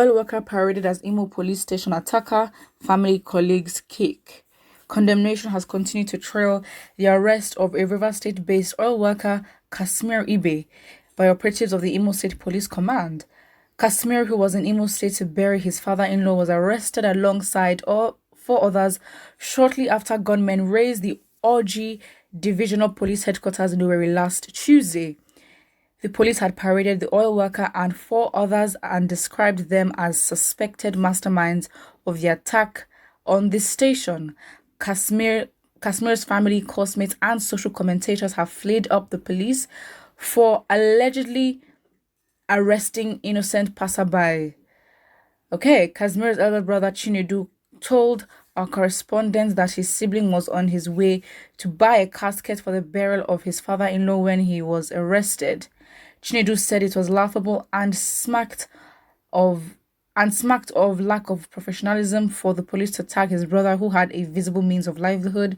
Oil worker paraded as IMO police station attacker, family colleagues kick. Condemnation has continued to trail the arrest of a River State-based oil worker, Kashmir Ibe, by operatives of the Imo State Police Command. Kashmir, who was in Imo State to bury his father-in-law, was arrested alongside four others shortly after gunmen razed the Oji Divisional Police Headquarters in Owerri last Tuesday. The police had paraded the oil worker and four others and described them as suspected masterminds of the attack on this station. Kashmir's family, classmates, and social commentators have flared up the police for allegedly arresting innocent passerby. Okay, Kashmir's elder brother Chinedu told our correspondent that his sibling was on his way to buy a casket for the burial of his father-in-law when he was arrested. Chinedu said it was laughable and smacked of lack of professionalism for the police to tag his brother, who had a visible means of livelihood,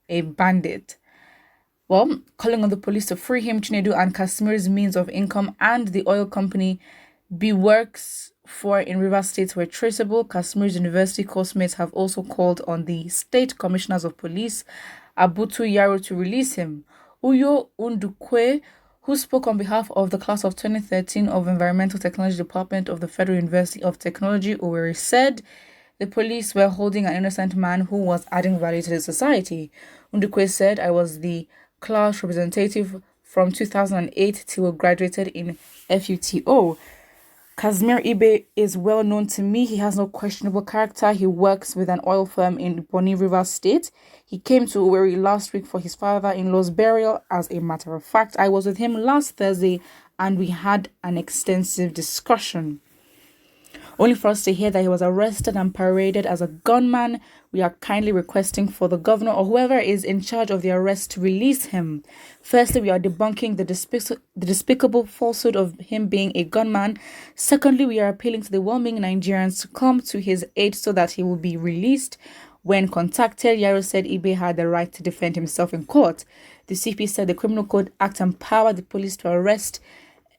a bandit. Well, calling on the police to free him, Chinedu and Kashmir's means of income and the oil company B works for in River State were traceable. Kashmir's university classmates have also called on the state commissioners of police, Abutu Yaro, to release him. Uyo Undukwe, who spoke on behalf of the class of 2013 of Environmental Technology Department of the Federal University of Technology, Owerri, said the police were holding an innocent man who was adding value to the society. Undukwe said, "I was the class representative from 2008 till we graduated in FUTO. Kashmir Ibe is well known to me. He has no questionable character. He works with an oil firm in Bonny River State. He came to Owerri last week for his father-in-law's burial. As a matter of fact, I was with him last Thursday and we had an extensive discussion. Only for us to hear that he was arrested and paraded as a gunman. We are kindly requesting for the governor or whoever is in charge of the arrest to release him. Firstly, we are debunking the despicable falsehood of him being a gunman. Secondly, we are appealing to the well-meaning Nigerians to come to his aid so that he will be released. When contacted, Yaro said Ibe had the right to defend himself in court. The CP said the Criminal Code Act empowered the police to arrest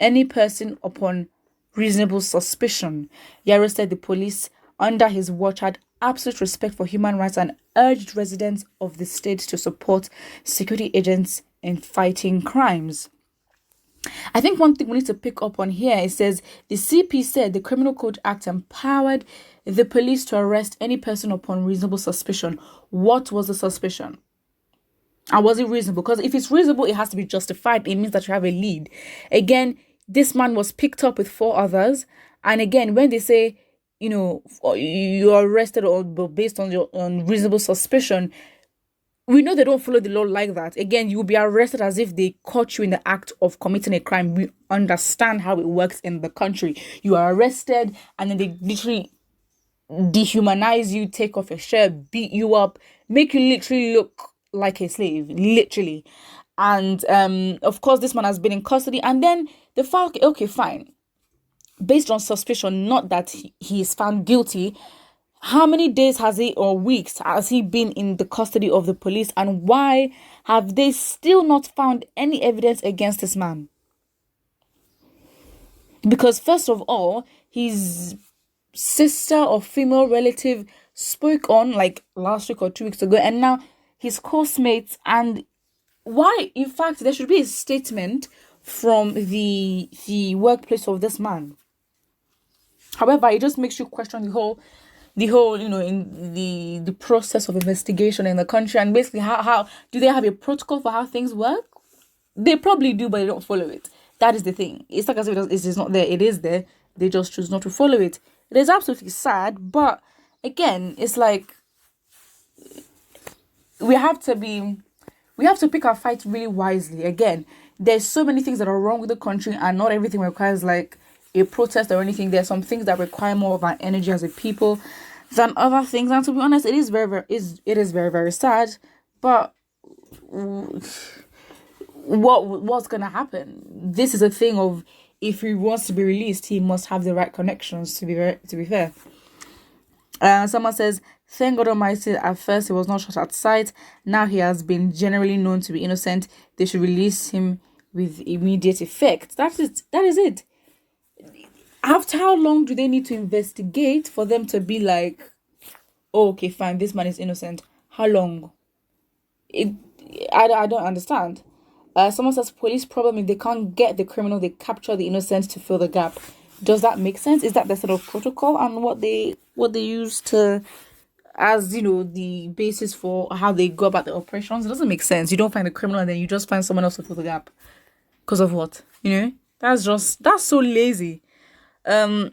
any person upon reasonable suspicion. Yaro said the police under his watch had absolute respect for human rights and urged residents of the state to support security agents in fighting crimes. I think one thing we need to pick up on here, it says the CP said the Criminal Code Act empowered the police to arrest any person upon reasonable suspicion. What was the suspicion? And was it reasonable? Because if it's reasonable, it has to be justified. It means that you have a lead. Again, this man was picked up with four others. And again, when they say, you're arrested based on reasonable suspicion, we know they don't follow the law like that. Again, you will be arrested as if they caught you in the act of committing a crime. We understand how it works in the country. You are arrested and then they literally dehumanize you, take off your shirt, beat you up, make you literally look like a slave, literally. And of course, this man has been in custody. And then the file, okay, fine. Based on suspicion, not that he is found guilty. How many days or weeks has he been in the custody of the police? And why have they still not found any evidence against this man? Because first of all, his sister or female relative spoke on like last week or 2 weeks ago. And now his classmates and why, in fact, there should be a statement from the workplace of this man. However, it just makes you question the whole in the process of investigation in the country, and basically how do they have a protocol for how things work? They probably do, but they don't follow it. That is the thing. It's like as if it is not there. It is there. They just choose not to follow it. It is absolutely sad, but again, it's like we have to pick our fight really wisely. Again, there's so many things that are wrong with the country, and not everything requires like a protest or anything. There's some things that require more of our energy as a people than other things. And to be honest, it is very, very sad. But what's gonna happen? This is a thing of, if he wants to be released, he must have the right connections. To be fair. Someone says, thank God Almighty, at first he was not shot at sight. Now he has been generally known to be innocent. They should release him with immediate effect. That is it. After how long do they need to investigate for them to be like, oh, okay, fine, this man is innocent? How long? It, I don't understand. Someone says police problem if they can't get the criminal, they capture the innocent to fill the gap. Does that make sense? Is that the sort of protocol and what they use to, as the basis for how they go about the operations? It doesn't make sense. You don't find the criminal and then you just find someone else to fill the gap. Because of what? That's so lazy. Someone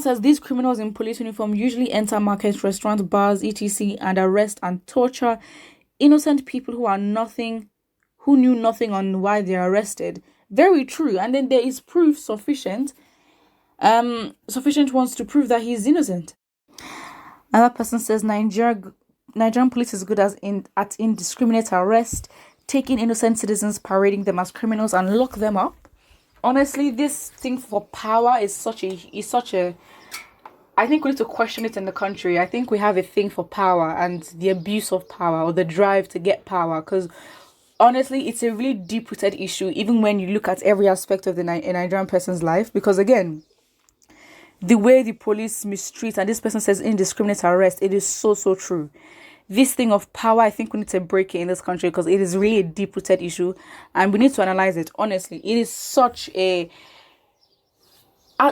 says these criminals in police uniform usually enter markets, restaurants, bars, etc., and arrest and torture innocent people who knew nothing on why they are arrested. Very true. And then there is proof sufficient. Sufficient ones to prove that he is innocent. Another person says Nigerian police is good at indiscriminate arrest, taking innocent citizens, parading them as criminals, and lock them up. Honestly, this thing for power is such a I think we need to question it in the country. I think we have a thing for power and the abuse of power or the drive to get power, because honestly, it's a really deep-rooted issue even when you look at every aspect of a Nigerian person's life, because again, the way the police mistreat, and this person says indiscriminate arrest, it is so true. This thing of power, I think we need to break it in this country because it is really a deep-rooted issue and we need to analyze it. Honestly, it is such a,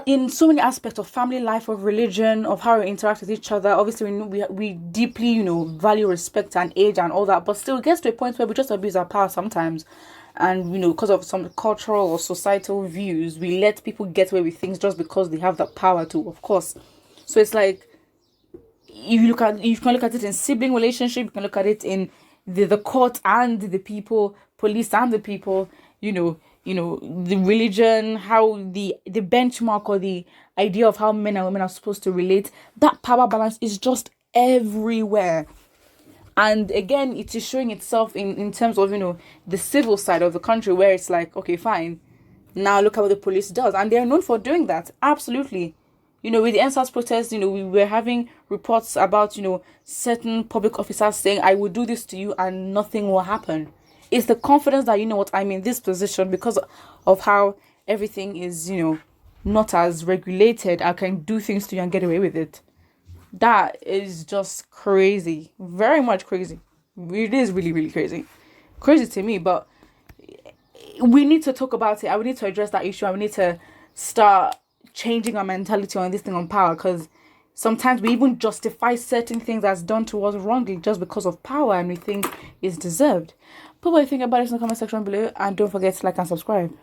in so many aspects of family life, of religion, of how we interact with each other. Obviously, we deeply, value respect and age and all that, but still it gets to a point where we just abuse our power sometimes. And, because of some cultural or societal views, we let people get away with things just because they have that power to, of course. So it's like, you can look at it in sibling relationship, you can look at it in the court and the people, police and the people, the religion, how the benchmark or the idea of how men and women are supposed to relate. That power balance is just everywhere. And again, it is showing itself in terms of, the civil side of the country, where it's like, okay, fine, now look at what the police does. And they're known for doing that. Absolutely. With the NSAS protests, we were having reports about, certain public officers saying, I will do this to you and nothing will happen. It's the confidence that, I'm in this position because of how everything is, not as regulated. I can do things to you and get away with it. That is just crazy. Very much crazy. It is really, really crazy. Crazy to me, but we need to talk about it. I would need to address that issue. I would need to start changing our mentality on this thing on power, because sometimes we even justify certain things that's done to us wrongly just because of power and we think it's deserved. Put what you think about it in the comment section below, and don't forget to like and subscribe.